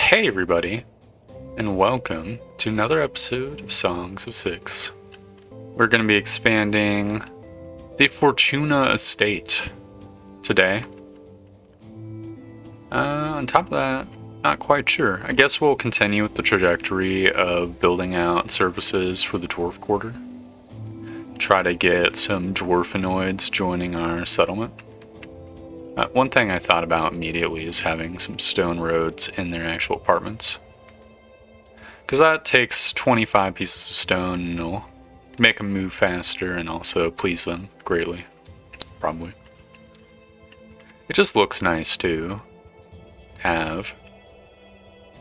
Hey everybody, and welcome to another episode of Songs of Six. We're going to be expanding the Fortuna estate today. On top of that, not quite sure. I guess we'll continue with the trajectory of building out services for the dwarf quarter. Try to get some dwarfinoids joining our settlement. One thing I thought about immediately is having some stone roads in their actual apartments. Because that takes 25 pieces of stone and it'll make them move faster and also please them greatly. Probably. It just looks nice to have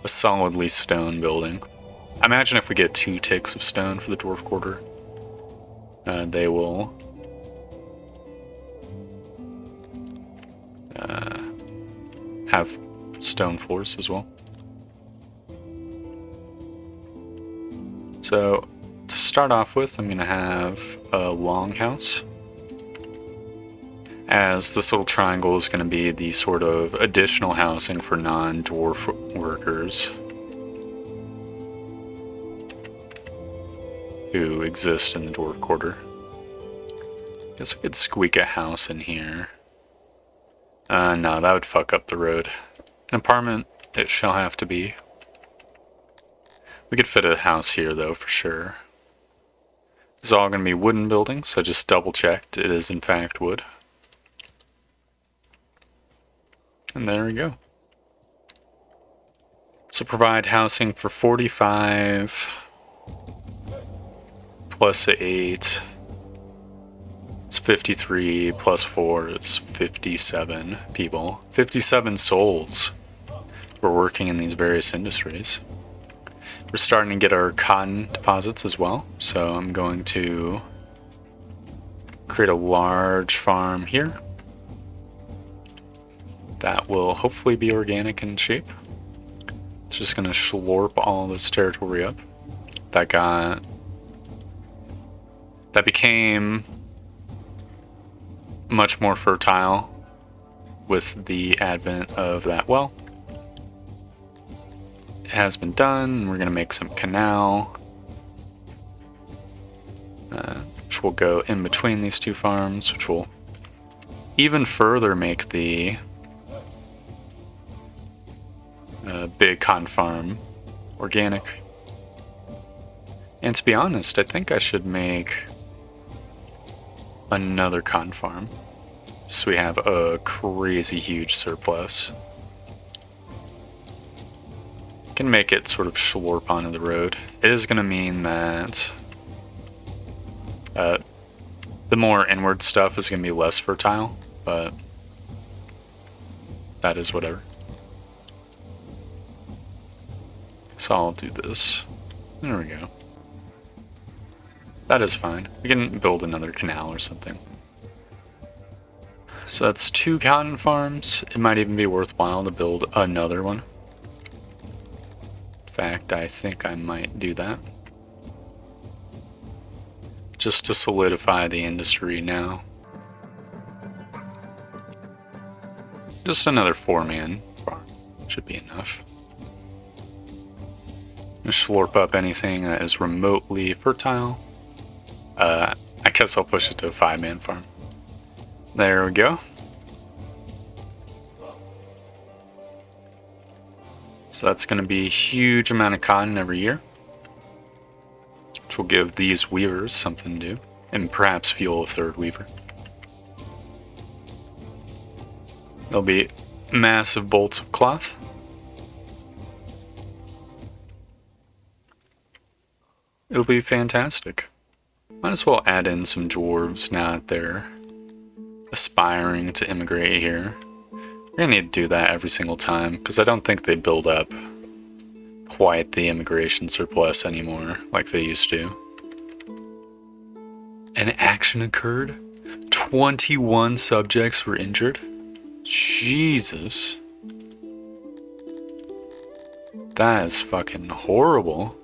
a solidly stone building. I imagine if we get 2 ticks of stone for the dwarf quarter, they will have stone floors as well. So to start off with, I'm going to have a longhouse, as this little triangle is going to be the sort of additional housing for non-dwarf workers who exist in the dwarf quarter. Guess we could squeak a house in here. No, that would fuck up the road. An apartment, it shall have to be. We could fit a house here, though, for sure. It's all going to be wooden buildings. I just double-checked. It is, in fact, wood. And there we go. So provide housing for 45 plus 8. It's 53 plus 4 is 57 people. 57 souls who are working in these various industries. We're starting to get our cotton deposits as well, so I'm going to create a large farm here. That will hopefully be organic in shape. It's just going to slurp all this territory up. That became much more fertile with the advent of that well. It has been done. We're going to make some canal, which will go in between these two farms, which will even further make the big cotton farm organic. And to be honest, I think I should make another cotton farm, so we have a crazy huge surplus. Can make it sort of slurp onto the road. It is going to mean that the more inward stuff is going to be less fertile, but that is whatever. So I'll do this. There we go. That is fine. We can build another canal or something. So that's 2 cotton farms. It might even be worthwhile to build another one. In fact, I think I might do that. Just to solidify the industry now. Just another 4-man farm should be enough. Slurp up anything that is remotely fertile. I guess I'll push it to a 5-man farm. There we go. So that's going to be a huge amount of cotton every year, which will give these weavers something to do, and perhaps fuel a 3rd weaver. There'll be massive bolts of cloth. It'll be fantastic. Might as well add in some dwarves now that they're aspiring to immigrate here. We're gonna need to do that every single time, because I don't think they build up quite the immigration surplus anymore like they used to. An action occurred? 21 subjects were injured? Jesus. That is fucking horrible.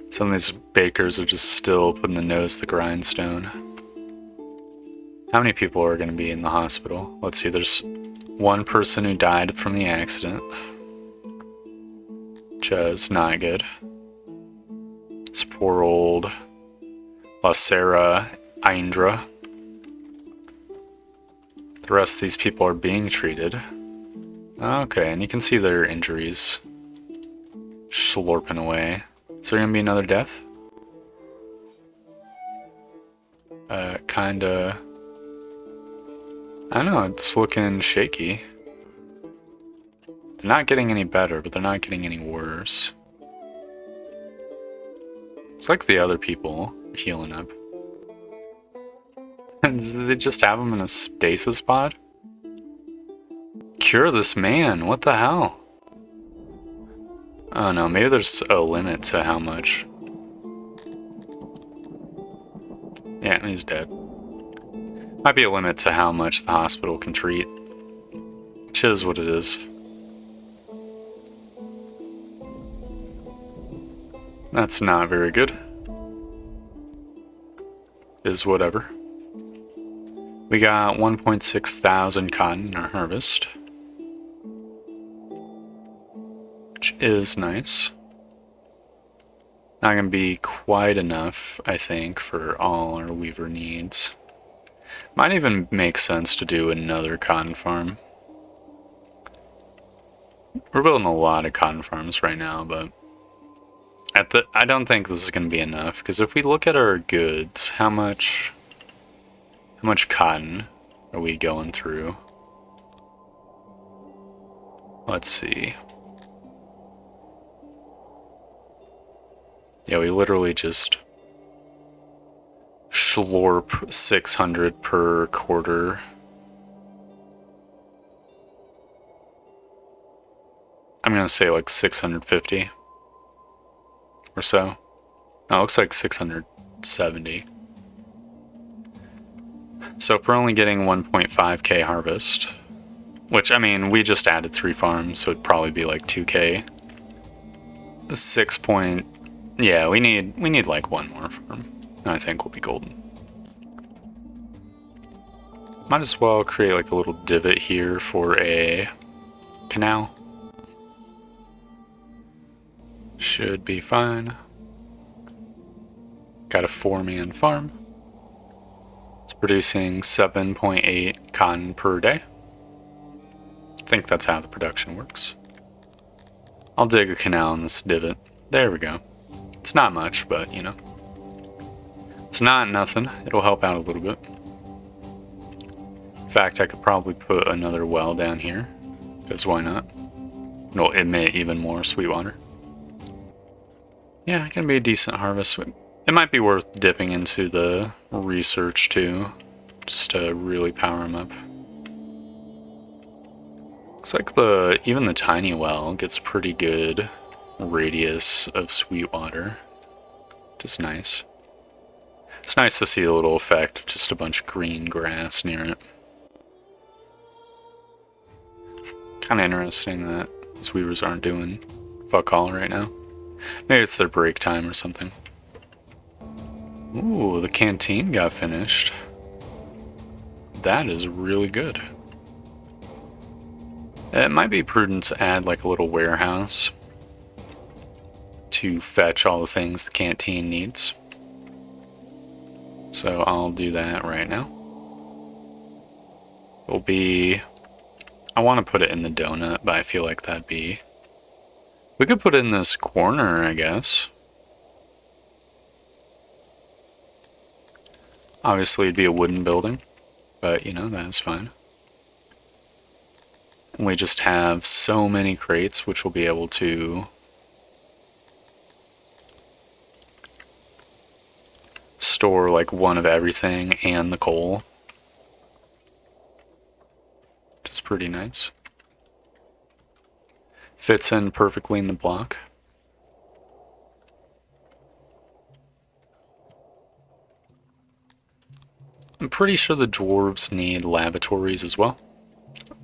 Some of these bakers are just still putting the nose to the grindstone. How many people are going to be in the hospital? Let's see, there's one person who died from the accident. which is not good. This poor old Lacera Indra. The rest of these people are being treated. Okay, and you can see their injuries slurping away. Is there gonna be another death? Kinda... I don't know, it's looking shaky. They're not getting any better, but they're not getting any worse. It's like the other people are healing up. Did they just have him in a stasis pod? Cure this man, what the hell? Oh no, maybe there's a limit to how much. Yeah, he's dead. Might be a limit to how much the hospital can treat. Which is what it is. That's not very good. Is whatever. We got 1.6 thousand cotton in our harvest. Which is nice. Not gonna be quite enough, I think, for all our weaver needs. Might even make sense to do another cotton farm. We're building a lot of cotton farms right now, but I don't think this is going to be enough, because if we look at our goods, how much cotton are we going through? Let's see. Yeah, we literally just slurp 600 per quarter. I'm gonna say like 650 or so. No, it looks like 670. So if we're only getting 1.5k harvest, which, I mean, we just added 3 farms, so it'd probably be like 2k. 6 point... Yeah, we need like 1 more farm. And I think we'll be golden. Might as well create like a little divot here for a canal. Should be fine. Got a 4-man farm. It's producing 7.8 cotton per day. I think that's how the production works. I'll dig a canal in this divot. There we go. It's not much, but you know. It's not nothing. It'll help out a little bit. In fact, I could probably put another well down here, because why not? It'll emit even more sweet water. Yeah, it can be a decent harvest. It might be worth dipping into the research too, just to really power them up. Looks like even the tiny well gets pretty good radius of sweet water, which is nice. It's nice to see the little effect of just a bunch of green grass near it. Kind of interesting that these weavers aren't doing fuck all right now. Maybe it's their break time or something. Ooh, the canteen got finished. That is really good. It might be prudent to add like a little warehouse to fetch all the things the canteen needs. So I'll do that right now. It'll be... I want to put it in the donut, but I feel like that'd be... We could put it in this corner, I guess. Obviously it'd be a wooden building, but you know, that's fine. And we just have so many crates, which we'll be able to store like one of everything and the coal. Which is pretty nice. Fits in perfectly in the block. I'm pretty sure the dwarves need lavatories as well.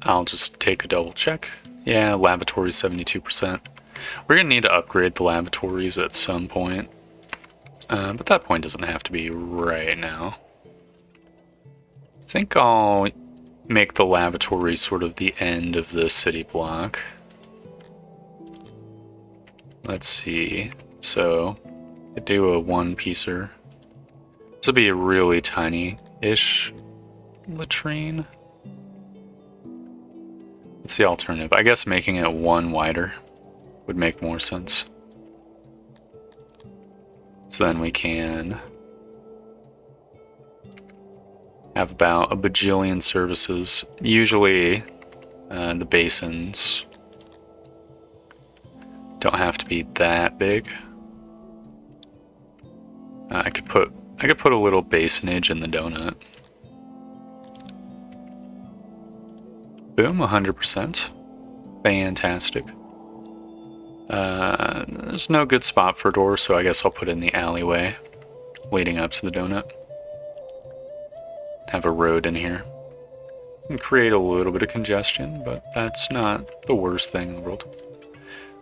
I'll just take a double check. Yeah, lavatories 72%. We're gonna need to upgrade the lavatories at some point. But that point doesn't have to be right now. I think I'll make the lavatories sort of the end of the city block. Let's see. So, I do a one-piecer. This would be a really tiny-ish latrine. What's the alternative? I guess making it one wider would make more sense. So then we can have about a bajillion services. Usually the basins don't have to be that big. I could put a little basinage in the donut. Boom, 100%. Fantastic. There's no good spot for a door, so I guess I'll put it in the alleyway leading up to the donut. Have a road in here. And create a little bit of congestion, but that's not the worst thing in the world.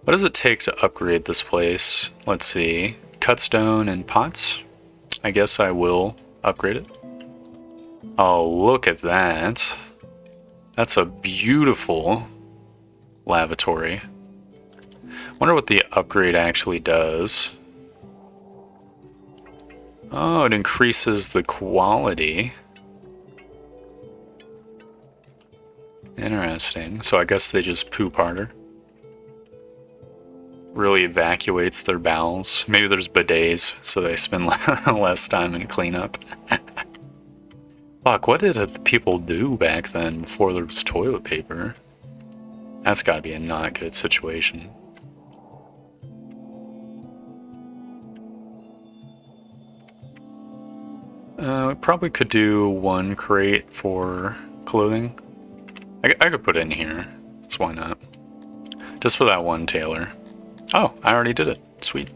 What does it take to upgrade this place? Let's see. Cut stone and pots. I guess I will upgrade it. Oh, look at that. That's a beautiful lavatory. Wonder what the upgrade actually does. Oh, it increases the quality. Interesting. So I guess they just poop harder. Really evacuates their bowels. Maybe there's bidets, so they spend less time in cleanup. Fuck, what did people do back then before there was toilet paper? That's gotta be a not good situation. We probably could do one crate for clothing. I could put it in here, so why not? Just for that one tailor. Oh, I already did it. Sweet.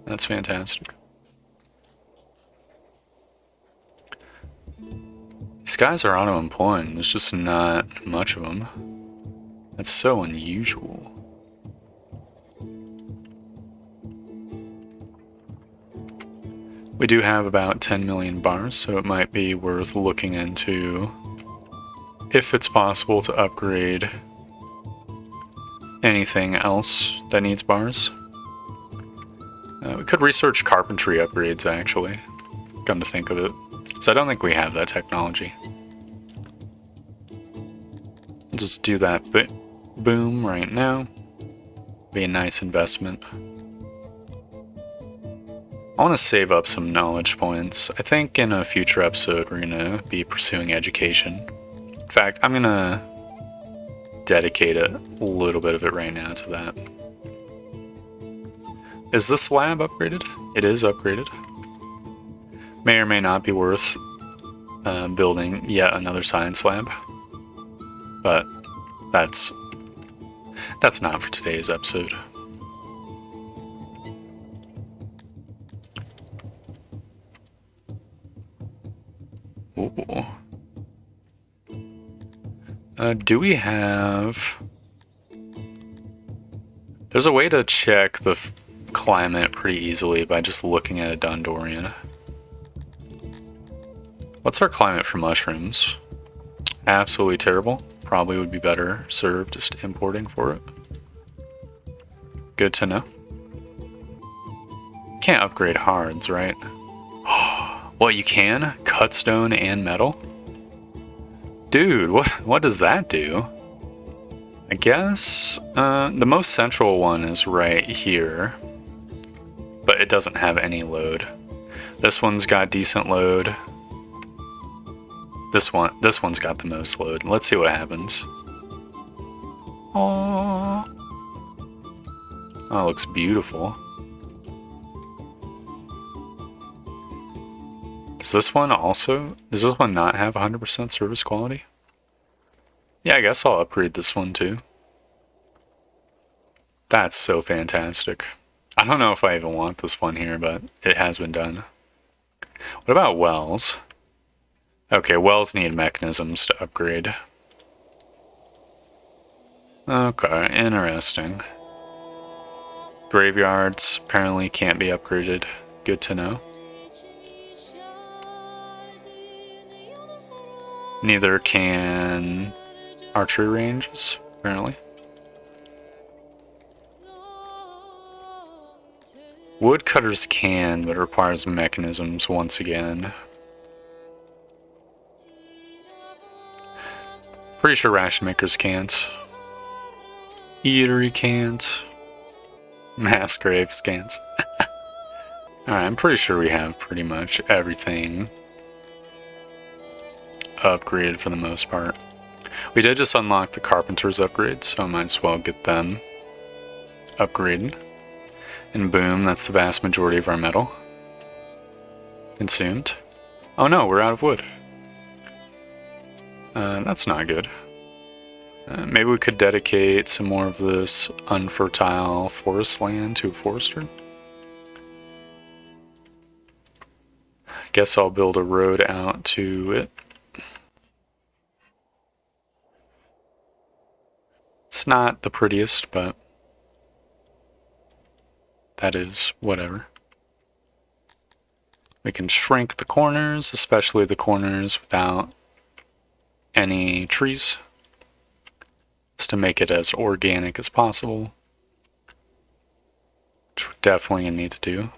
That's fantastic. These guys are auto-employing. There's just not much of them. That's so unusual. We do have about 10 million bars, so it might be worth looking into if it's possible to upgrade anything else that needs bars. We could research carpentry upgrades, actually, come to think of it. So I don't think we have that technology. Just do that boom right now. Be a nice investment. I want to save up some knowledge points. I think in a future episode we're going to be pursuing education. In fact, I'm going to dedicate a little bit of it right now to that. Is this lab upgraded? It is upgraded. May or may not be worth building yet another science lab. But that's not for today's episode. Ooh. Do we have... There's a way to check the climate pretty easily by just looking at a Dondorian. What's our climate for mushrooms? Absolutely terrible. Probably would be better served just importing for it. Good to know. Can't upgrade hards, right? What, you can? Cut stone and metal? Dude, what does that do? I guess the most central one is right here, but it doesn't have any load. This one's got decent load. This one's got the most load. Let's see what happens. Aww. Oh, it looks beautiful. Does this one not have 100% service quality? Yeah, I guess I'll upgrade this one too. That's so fantastic. I don't know if I even want this one here, but it has been done. What about wells? Okay, wells need mechanisms to upgrade. Okay, interesting. Graveyards apparently can't be upgraded. Good to know. Neither can archery ranges, apparently. Woodcutters can, but it requires mechanisms once again. Pretty sure ration makers can't. Eatery can't. Mass graves can't. Alright, I'm pretty sure we have pretty much everything upgraded for the most part. We did just unlock the carpenter's upgrades, so I might as well get them upgraded. And boom, that's the vast majority of our metal consumed. Oh no, we're out of wood. That's not good. Maybe we could dedicate some more of this unfertile forest land to a forester. Guess I'll build a road out to it. It's not the prettiest, but that is whatever. We can shrink the corners, especially the corners without any trees, just to make it as organic as possible, which we're definitely going to need to do.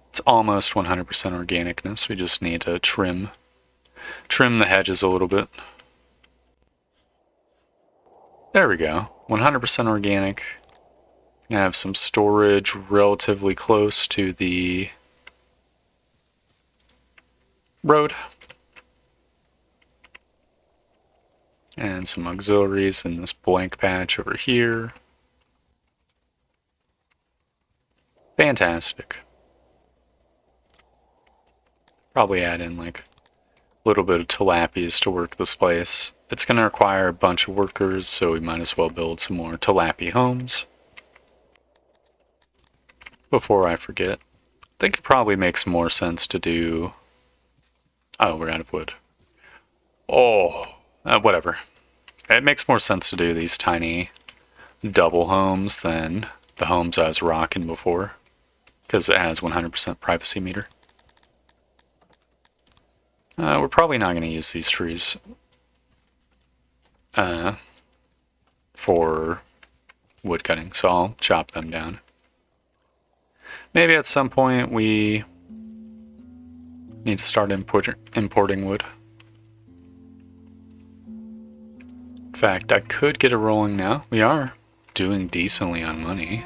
It's almost 100% organicness. We just need to trim the hedges a little bit. There we go. 100% organic. Gonna have some storage relatively close to the road. And some auxiliaries in this blank patch over here. Fantastic. Probably add in like a little bit of tilapias to work this place. It's going to require a bunch of workers, so we might as well build some more tilapia homes. Before I forget, I think it probably makes more sense to do... Oh, we're out of wood. Oh, whatever. It makes more sense to do these tiny double homes than the homes I was rocking before, because it has 100% privacy meter. We're probably not going to use these trees for wood cutting, so I'll chop them down. Maybe at some point we need to start importing wood. In fact, I could get it rolling now. We are doing decently on money.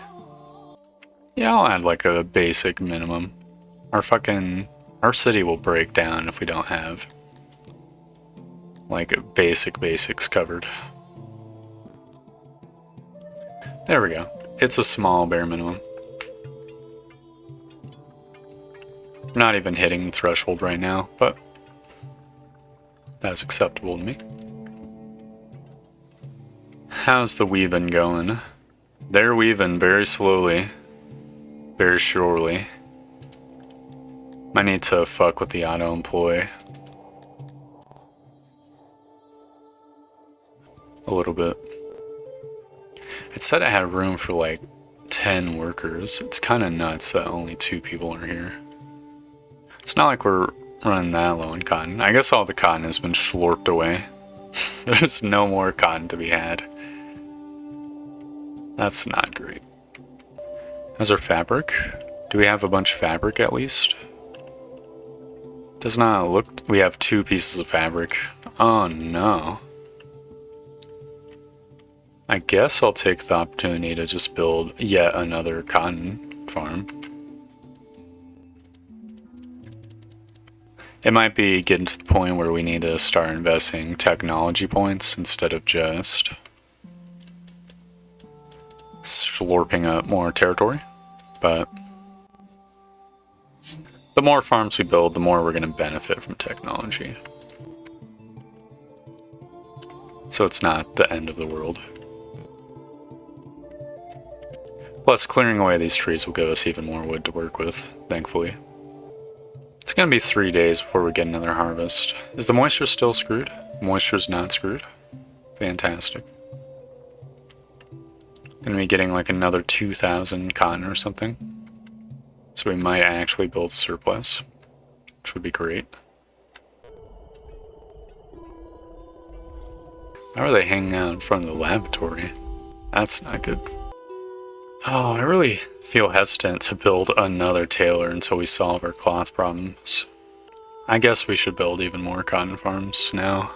Yeah, I'll add like a basic minimum. Our city will break down if we don't have like basics covered. There we go. It's a small bare minimum. Not even hitting the threshold right now, but that's acceptable to me. How's the weaving going? They're weaving very slowly, very surely. Might need to fuck with the auto-employ a little bit. It said it had room for like 10 workers. It's kind of nuts that only 2 people are here. It's not like we're running that low on cotton. I guess all the cotton has been slurped away. There's no more cotton to be had. That's not great. How's our fabric? Do we have a bunch of fabric at least? Does not look... We have 2 pieces of fabric. Oh no. I guess I'll take the opportunity to just build yet another cotton farm. It might be getting to the point where we need to start investing technology points instead of just slurping up more territory. But the more farms we build, the more we're going to benefit from technology. So it's not the end of the world. Plus, clearing away these trees will give us even more wood to work with, thankfully. It's going to be 3 days before we get another harvest. Is the moisture still screwed? Moisture's not screwed. Fantastic. Going to be getting like another 2,000 cotton or something. So we might actually build a surplus, which would be great. How are they hanging out in front of the laboratory? That's not good. Oh, I really feel hesitant to build another tailor until we solve our cloth problems. I guess we should build even more cotton farms now.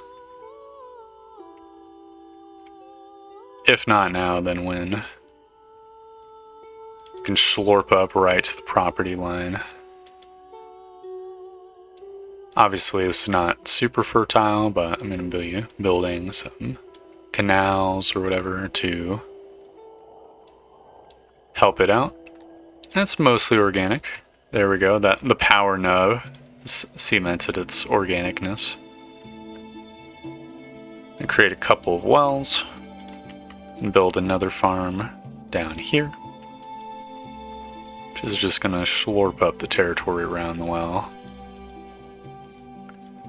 If not now, then when? We can slurp up right to the property line. Obviously, it's not super fertile, but I'm going to be building some canals or whatever to help it out. And it's mostly organic. There we go. The power nub cemented its organicness. And create a couple of wells and build another farm down here, which is just going to slurp up the territory around the well.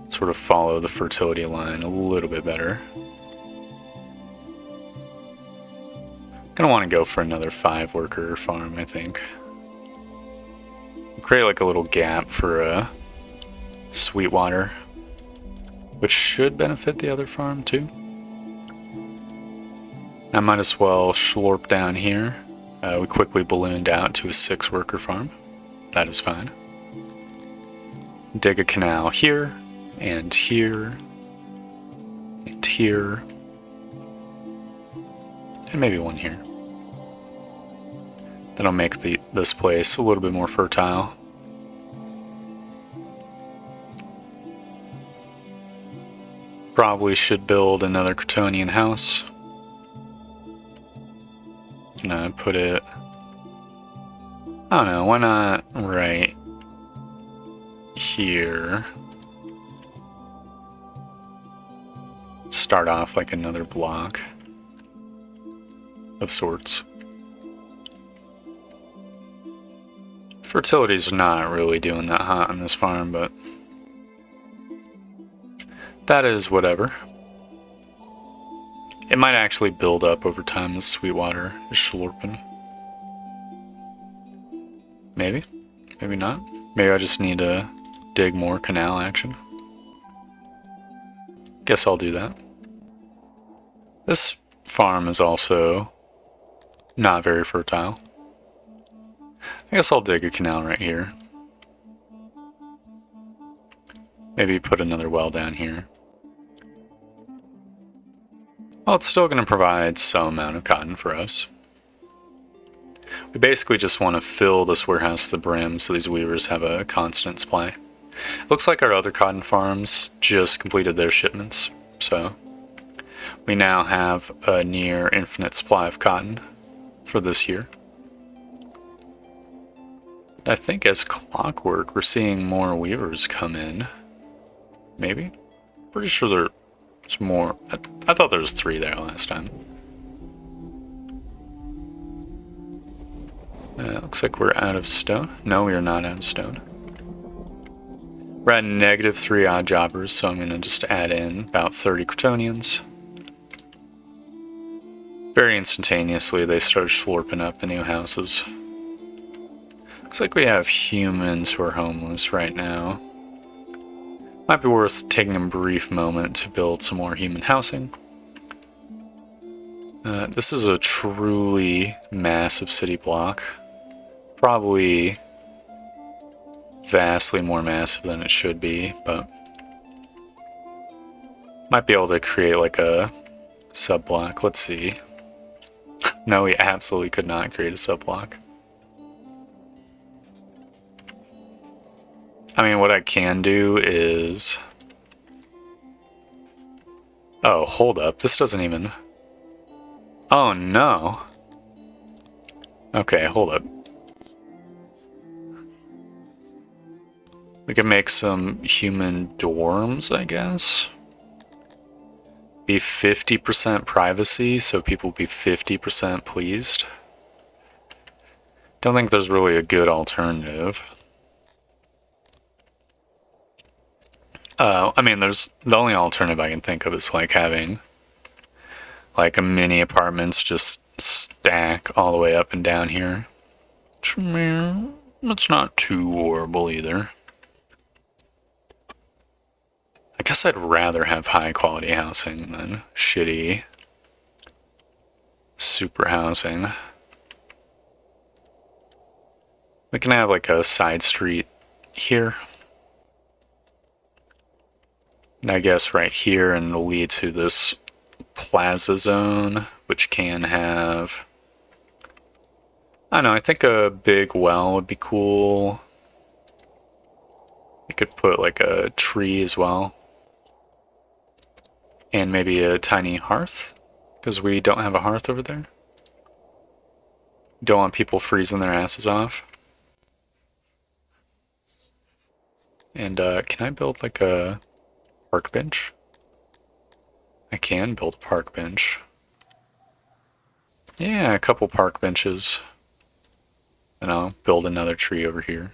Sort of follow the fertility line a little bit better. Gonna want to go for another 5-worker farm, I think. Create like a little gap for Sweetwater, which should benefit the other farm too. I might as well slurp down here. We quickly ballooned out to a 6-worker farm. That is fine. Dig a canal here, and here, and here, and maybe one here. That'll make this place a little bit more fertile. Probably should build another Crotonian house. And put it, I don't know, why not right here? Start off like another block of sorts. Fertility's not really doing that hot on this farm, but that is whatever. It might actually build up over time as Sweetwater is slurping. Maybe. Maybe not. Maybe I just need to dig more canal action. Guess I'll do that. This farm is also not very fertile. I guess I'll dig a canal right here. Maybe put another well down here. Well, it's still going to provide some amount of cotton for us. We basically just want to fill this warehouse to the brim so these weavers have a constant supply. Looks like our other cotton farms just completed their shipments, so we now have a near infinite supply of cotton for this year. I think as clockwork, we're seeing more weavers come in. Maybe? Pretty sure there's more. I thought there was 3 there last time. Looks like we're out of stone. No, we are not out of stone. We're at -3 odd jobbers, so I'm going to just add in about 30 Crotonians. Very instantaneously, they started slurping up the new houses. Looks like we have humans who are homeless right now. Might be worth taking a brief moment to build some more human housing. This is a truly massive city block. Probably vastly more massive than it should be, but might be able to create like a sub-block. Let's see. No, we absolutely could not create a sub-block. I mean, what I can do is... Oh, hold up. This doesn't even... Oh, no. Okay, hold up. We can make some human dorms, I guess. Be 50% privacy, so people be 50% pleased. Don't think there's really a good alternative. I mean, there's the only alternative I can think of is like having like a mini apartments just stack all the way up and down here. Which, I mean, it's not too horrible either. I guess I'd rather have high quality housing than shitty super housing. We can have like a side street here. And I guess right here, and it'll lead to this plaza zone, which can have... I don't know, I think a big well would be cool. You could put like a tree as well. And maybe a tiny hearth, because we don't have a hearth over there. Don't want people freezing their asses off. And can I build like a park bench? I can build a park bench. Yeah, a couple park benches. And I'll build another tree over here.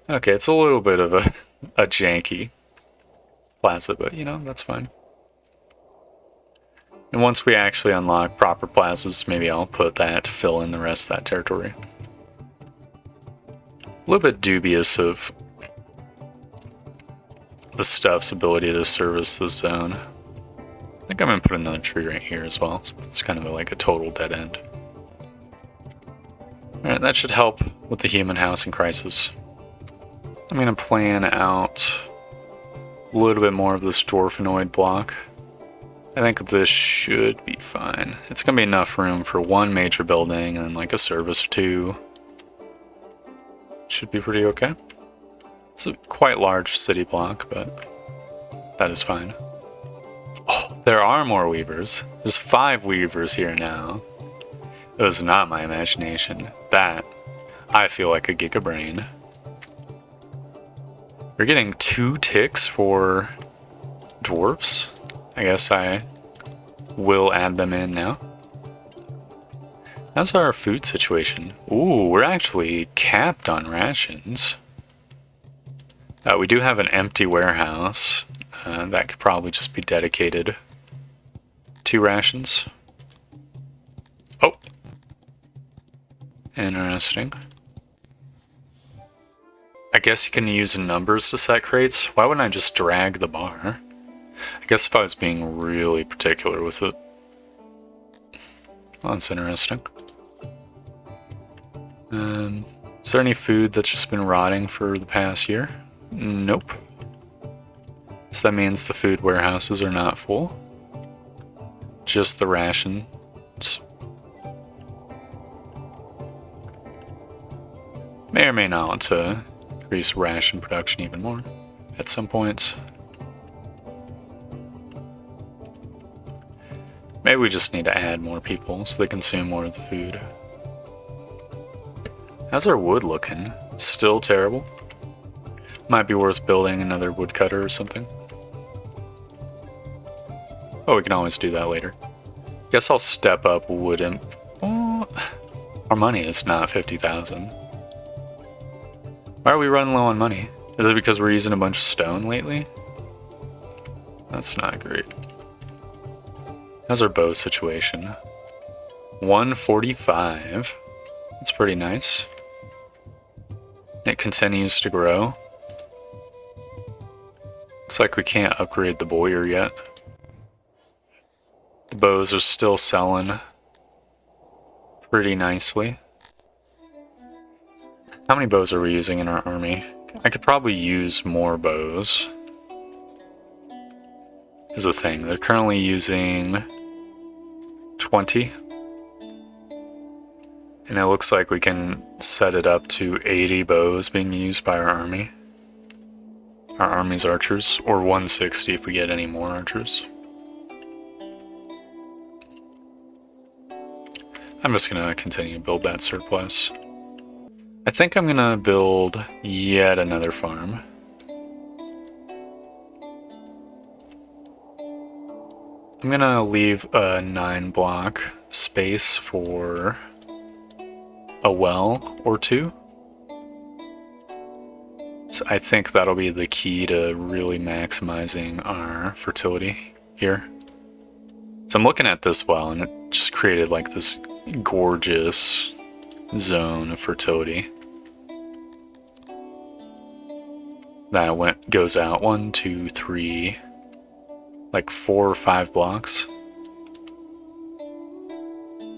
Okay, it's a little bit of a janky plaza, but you know, that's fine. And once we actually unlock proper plazas, maybe I'll put that to fill in the rest of that territory. A little bit dubious of the stuff's ability to service the zone. I think I'm going to put another tree right here as well, so it's kind of like a total dead end. Alright, that should help with the human housing crisis. I'm going to plan out a little bit more of this dwarfinoid block. I think this should be fine. It's going to be enough room for one major building and then like a service or two. Should be pretty okay. It's a quite large city block, but that is fine. Oh, there are more weavers. There's 5 weavers here now. It was not my imagination. That, I feel like a gigabrain. We're getting 2 ticks for dwarfs. I guess I will add them in now. How's our food situation? Ooh, we're actually capped on rations. We do have an empty warehouse that could probably just be dedicated to rations. Oh! Interesting. I guess you can use numbers to set crates. Why wouldn't I just drag the bar? I guess if I was being really particular with it. Oh, that's interesting. Is there any food that's just been rotting for the past year? Nope. So that means the food warehouses are not full. Just the rations. May or may not want to increase ration production even more at some point. Maybe we just need to add more people so they consume more of the food. How's our wood looking? Still terrible? Might be worth building another woodcutter or something. Oh, we can always do that later. Guess I'll step up wood and... Oh, our money is not 50,000. Why are we running low on money? Is it because we're using a bunch of stone lately? That's not great. How's our bow situation? 145. That's pretty nice. It continues to grow. Looks like we can't upgrade the boyer yet. The bows are still selling pretty nicely. How many bows are we using in our army? I could probably use more bows. Is a thing. They're currently using 20. And it looks like we can set it up to 80 bows being used by our army. Our army's archers, or 160 if we get any more archers. I'm just gonna continue to build that surplus. I think I'm gonna build yet another farm. I'm gonna leave a 9-block space for a well or 2. So I think that'll be the key to really maximizing our fertility here. So I'm looking at this well and it just created like this gorgeous zone of fertility. That goes out 1, 2, 3, like 4 or 5 blocks.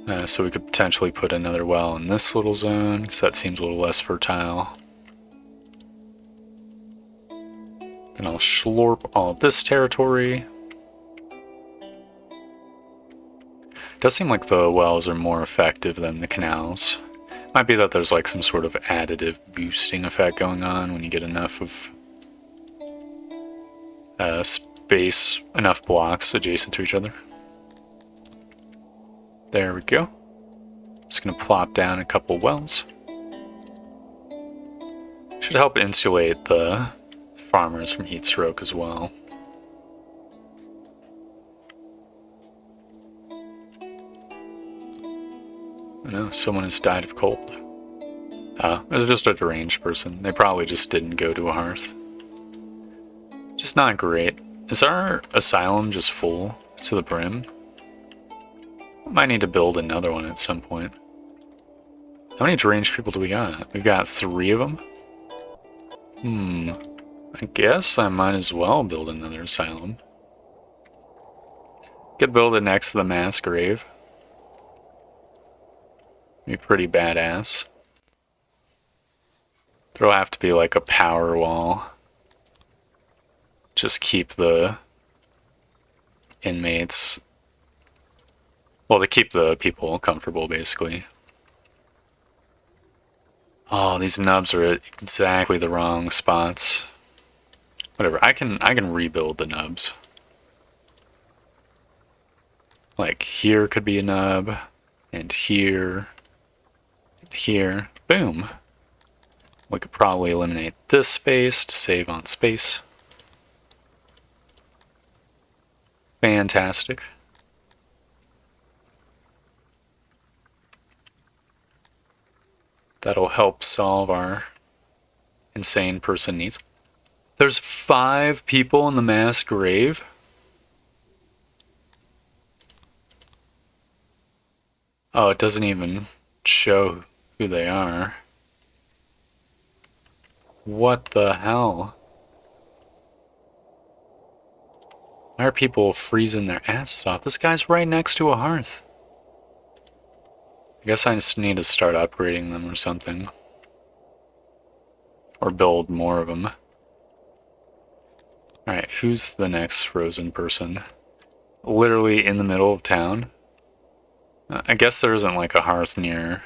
So we could potentially put another well in this little zone, because that seems a little less fertile. Then I'll slurp all this territory. Does seem like the wells are more effective than the canals. Might be that there's like some sort of additive boosting effect going on when you get enough of space, enough blocks adjacent to each other. There we go. Just gonna plop down a couple wells. Should help insulate the farmers from heat stroke as well. Oh no, someone has died of cold. It was just a deranged person. They probably just didn't go to a hearth. Just not great. Is our asylum just full to the brim? Might need to build another one at some point. How many deranged people do we got? We've got 3 of them? I guess I might as well build another asylum. Could build it next to the mass grave. Be pretty badass. There'll have to be like a power wall. Just keep the inmates... Well, to keep the people comfortable, basically. Oh, these nubs are at exactly the wrong spots. Whatever, I can rebuild the nubs. Like, here could be a nub, and here, and here. Boom! We could probably eliminate this space to save on space. Fantastic. That'll help solve our insane person needs. There's 5 people in the mass grave. Oh, it doesn't even show who they are. What the hell? Why are people freezing their asses off? This guy's right next to a hearth. I guess I just need to start upgrading them or something. Or build more of them. Alright, who's the next frozen person? Literally in the middle of town. I guess there isn't like a hearth near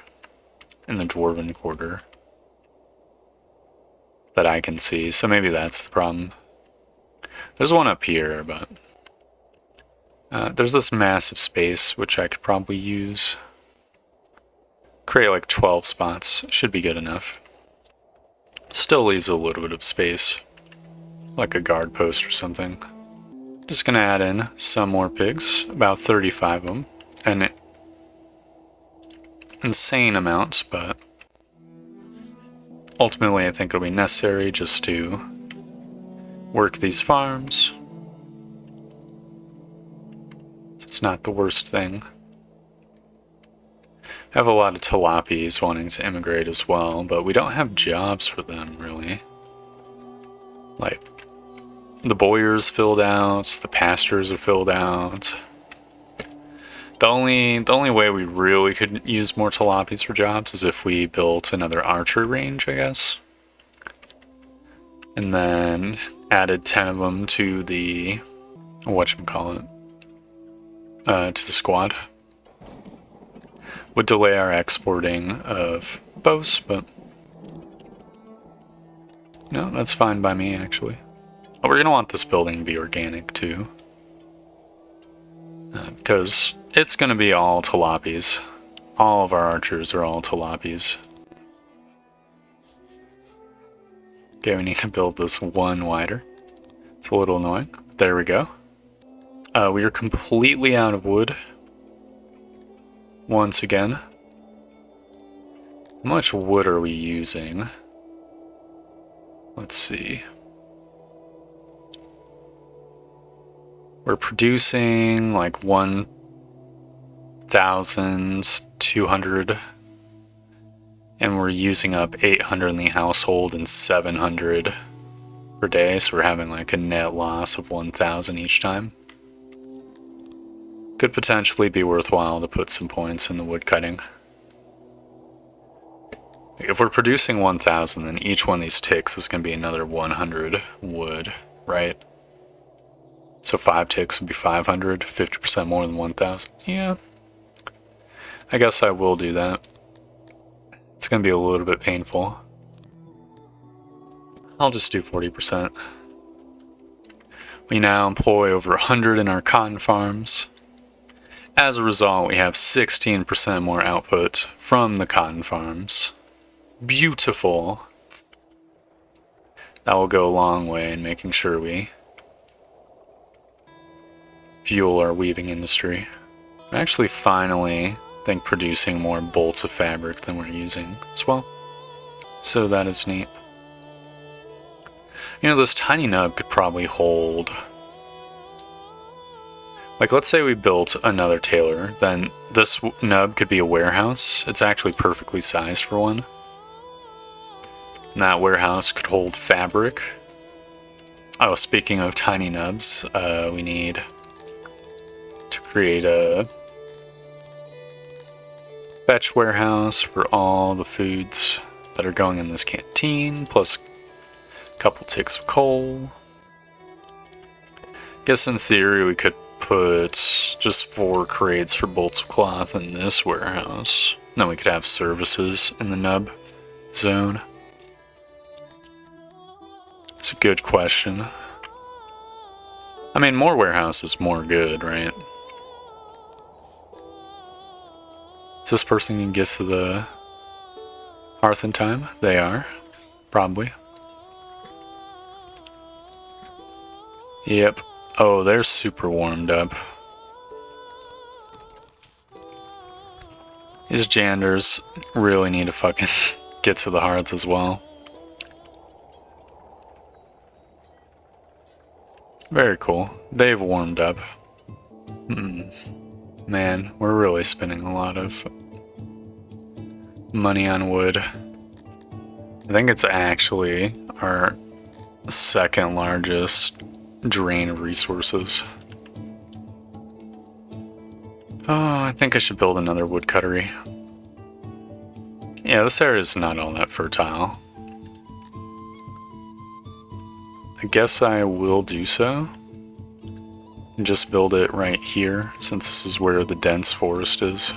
in the Dwarven Quarter that I can see, so maybe that's the problem. There's one up here, but there's this massive space which I could probably use. Create like 12 spots, should be good enough. Still leaves a little bit of space, like a guard post or something. Just gonna add in some more pigs, about 35 of them, and insane amounts, but ultimately I think it'll be necessary just to work these farms. So it's not the worst thing. I have a lot of tilapis wanting to immigrate as well, but we don't have jobs for them, really. Like, the boyer's filled out, the pastures are filled out. The only way we really could use more tilapis for jobs is if we built another archery range, I guess. And then added 10 of them to the, whatchamacallit, to the squad. Would delay our exporting of bows, but no, that's fine by me, actually. Oh, we're going to want this building to be organic, too. Because it's going to be all tilapis. All of our archers are all tilapis. Okay, we need to build this one wider. It's a little annoying. There we go. We are completely out of wood. Once again. How much wood are we using? Let's see. We're producing like 1,200, and we're using up 800 in the household and 700 per day, so we're having like a net loss of 1,000 each time. Could potentially be worthwhile to put some points in the wood cutting. If we're producing 1,000, then each one of these ticks is going to be another 100 wood, right? So 5 ticks would be 500, 50% more than 1,000. Yeah, I guess I will do that. It's going to be a little bit painful. I'll just do 40%. We now employ over 100 in our cotton farms. As a result, we have 16% more output from the cotton farms. Beautiful. That will go a long way in making sure we fuel our weaving industry. I'm actually finally producing more bolts of fabric than we're using as well. So that is neat. You know, this tiny nub could probably hold... Like, let's say we built another tailor, then this nub could be a warehouse. It's actually perfectly sized for one. And that warehouse could hold fabric. Oh, speaking of tiny nubs, we need to create a fetch warehouse for all the foods that are going in this canteen, plus a couple ticks of coal. Guess in theory we could put just 4 crates for bolts of cloth in this warehouse. Then we could have services in the nub zone. It's a good question. I mean, more warehouses, more good, right? Is this person gonna get to the hearth in time? They are. Probably. Yep. Oh, they're super warmed up. These janders really need to fucking get to the hearths as well. Very cool. They've warmed up. Man, we're really spending a lot of money on wood. I think it's actually our second largest drain of resources. Oh, I think I should build another wood cuttery. Yeah, this area is not all that fertile. I guess I will do so. And just build it right here, since this is where the dense forest is.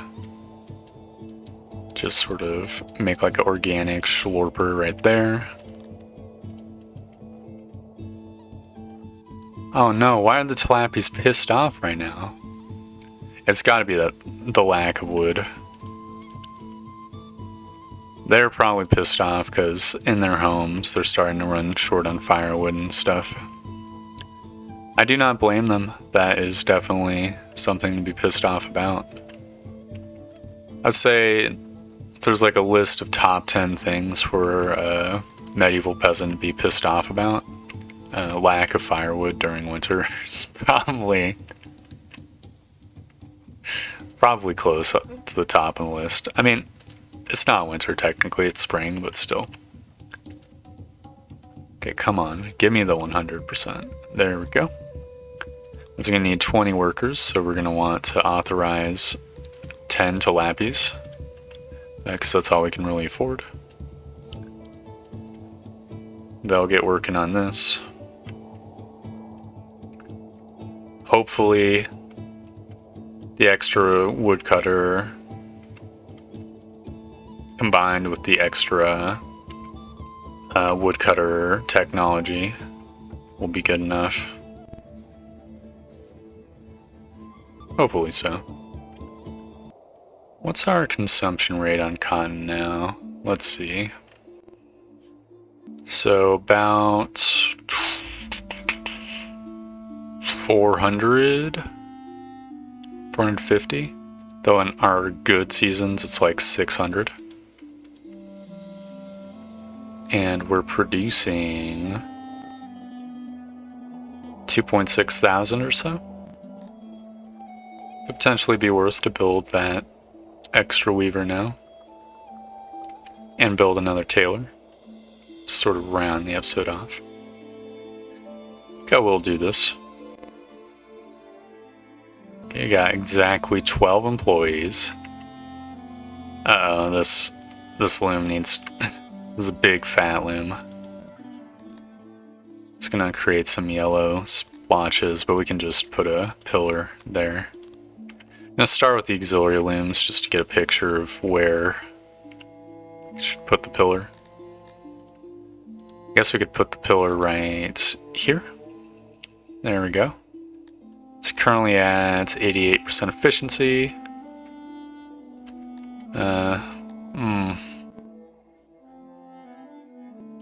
Just sort of make like an organic schlorper right there. Oh no, why are the tilapies pissed off right now? It's gotta be the lack of wood. They're probably pissed off because in their homes they're starting to run short on firewood and stuff. I do not blame them. That is definitely something to be pissed off about. I'd say if there's like a list of top 10 things for a medieval peasant to be pissed off about, lack of firewood during winter is probably close to the top of the list. I mean, it's not winter technically, it's spring, but still. Okay, come on, give me the 100%. There we go. It's going to need 20 workers, so we're going to want to authorize 10 tilapies, because that's all we can really afford. They'll get working on this. Hopefully, the extra woodcutter combined with the extra woodcutter technology will be good enough. Hopefully so. What's our consumption rate on cotton now? Let's see. So about 400, 450. Though in our good seasons it's like 600. And we're producing 2.6 thousand or so. Could potentially be worth to build that extra weaver now. And build another tailor. To sort of round the episode off. I think I will do this. You got exactly 12 employees. Uh-oh, this loom needs... this is a big fat loom. It's gonna create some yellow splotches, but we can just put a pillar there. I'm gonna start with the auxiliary looms just to get a picture of where you should put the pillar. I guess we could put the pillar right here. There we go. It's currently at 88% efficiency.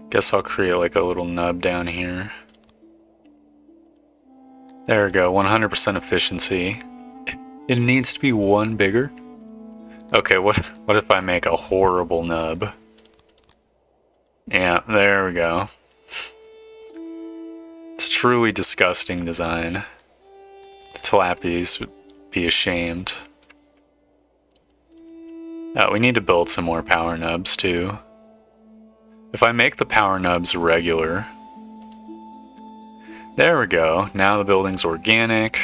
Guess I'll create like a little nub down here. There we go, 100% efficiency. It needs to be one bigger. Okay, what if I make a horrible nub? Yeah, there we go. It's truly disgusting design. The Tilapies would be ashamed. Oh, we need to build some more power nubs too. If I make the power nubs regular... There we go. Now the building's organic.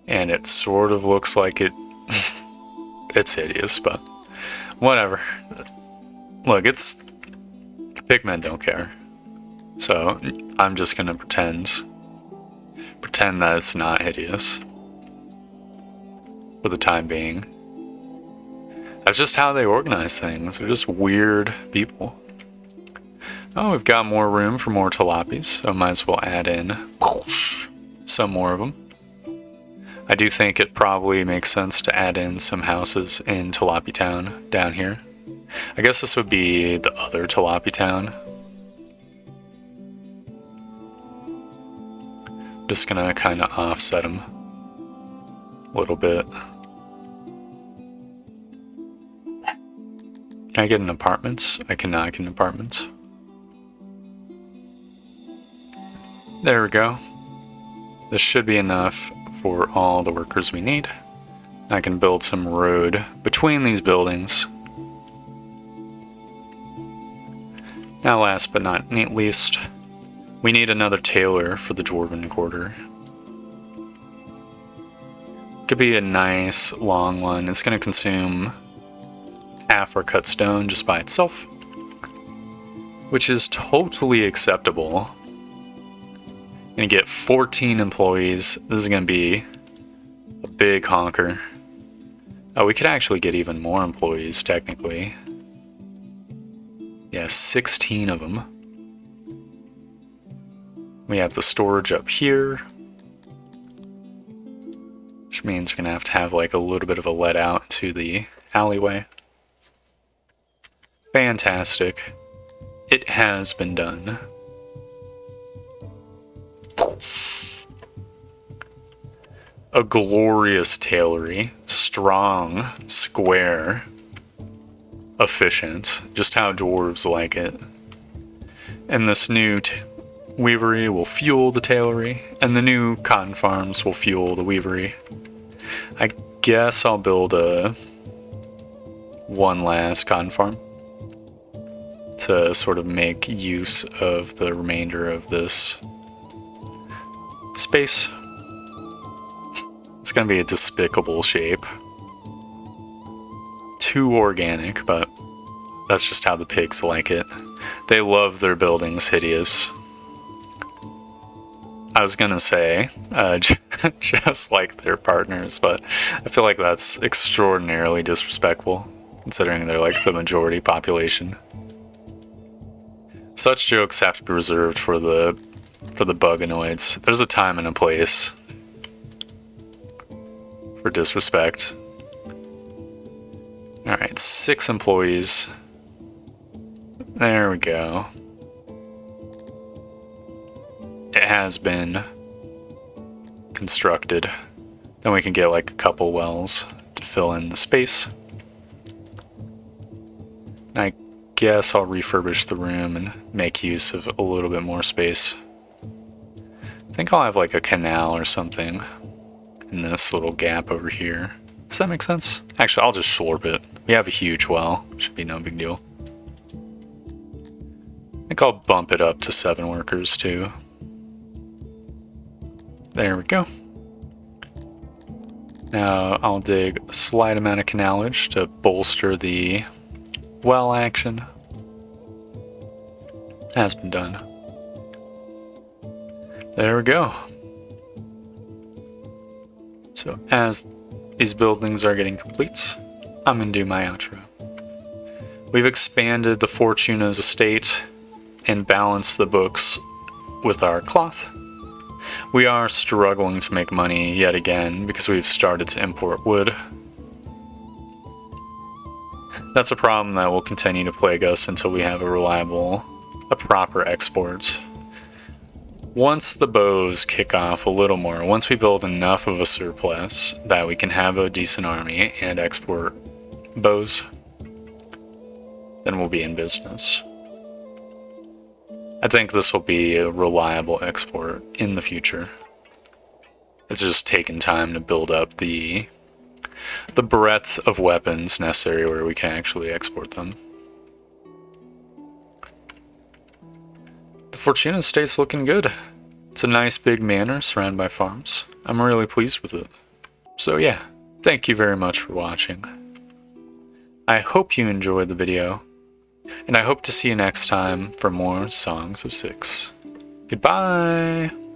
And it sort of looks like it... it's hideous, but... whatever. Look, it's... the pigmen don't care. So, I'm just gonna pretend that it's not hideous. For the time being. That's just how they organize things. They're just weird people. Oh, we've got more room for more tilapies, so might as well add in some more of them. I do think it probably makes sense to add in some houses in Tilapi Town down here. I guess this would be the other Tilapi Town. Just gonna kind of offset them a little bit. Can I get an apartment? I cannot get an apartment. There we go. This should be enough for all the workers we need. I can build some road between these buildings. Now last but not least, we need another tailor for the Dwarven Quarter. Could be a nice long one. It's going to consume half our cut stone just by itself, which is totally acceptable. Gonna get 14 employees. This is gonna be a big honker. Oh, we could actually get even more employees technically. Yeah, 16 of them. We have the storage up here, which means we're gonna have like a little bit of a let out to the alleyway. Fantastic. It has been done. A glorious tailory. Strong, square, efficient. Just how dwarves like it. And this new weavery will fuel the tailory, and the new cotton farms will fuel the weavery. I guess I'll build one last cotton farm to sort of make use of the remainder of this space. It's gonna be a despicable shape. Too organic, but that's just how the pigs like it. They love their buildings hideous. I was gonna say, just like their partners, but I feel like that's extraordinarily disrespectful, considering they're like the majority population. Such jokes have to be reserved for the buganoids. There's a time and a place for disrespect. Alright, 6 employees. There we go. It has been constructed. Then we can get like a couple wells to fill in the space. I guess I'll refurbish the room and make use of a little bit more space. I think I'll have like a canal or something in this little gap over here. Does that make sense? Actually, I'll just slurp it. We have a huge well. Should be no big deal. I think I'll bump it up to 7 workers too. There we go. Now I'll dig a slight amount of canalage to bolster the well action. Has been done. There we go. So as these buildings are getting complete, I'm going to do my outro. We've expanded the Fortuna's estate and balanced the books with our cloth. We are struggling to make money yet again because we've started to import wood. That's a problem that will continue to plague us until we have a proper export. Once the bows kick off a little more, once we build enough of a surplus that we can have a decent army and export bows, then we'll be in business. I think this will be a reliable export in the future. It's just taken time to build up the breadth of weapons necessary where we can actually export them. The Fortuna estate's looking good. It's a nice big manor surrounded by farms. I'm really pleased with it. So yeah, thank you very much for watching. I hope you enjoyed the video, and I hope to see you next time for more Songs of Six. Goodbye!